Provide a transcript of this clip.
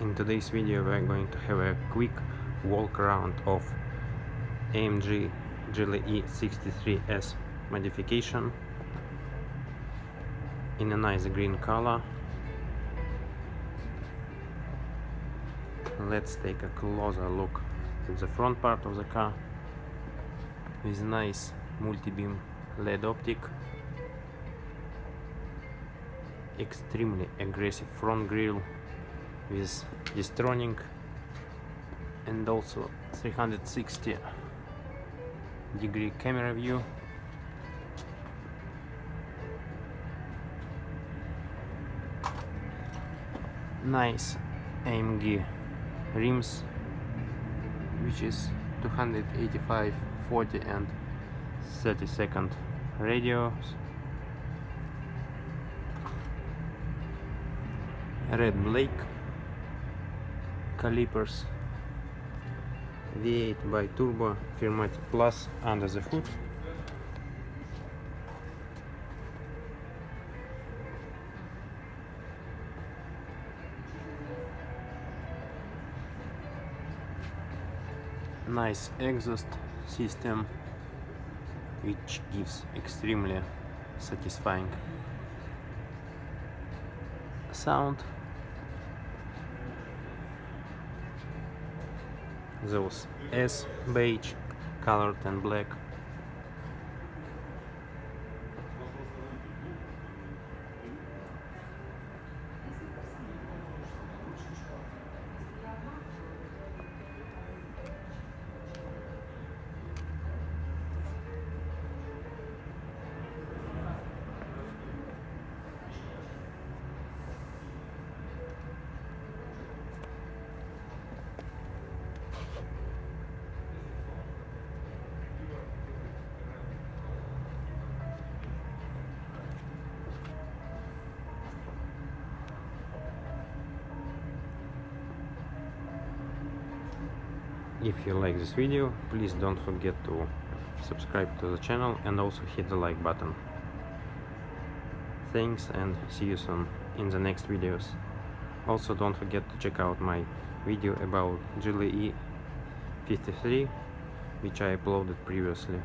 In today's video we are going to have a quick walk around of AMG GLE 63S modification in a nice green color. Let's take a closer look at the front part of the car with nice multi-beam LED optic, extremely aggressive front grille with distroning, and also 360-degree camera view. Nice AMG Rims, which is 285, 40 and 30-second radios. Red Blake calipers, V8 by Turbo Firmatic Plus under the hood. Nice exhaust system, which gives extremely satisfying sound. Those S beige colored and black. If you like this video, please don't forget to subscribe to the channel and also hit the like button. Thanks, and see you soon in the next videos. Also don't forget to check out my video about GLE 53, which I uploaded previously.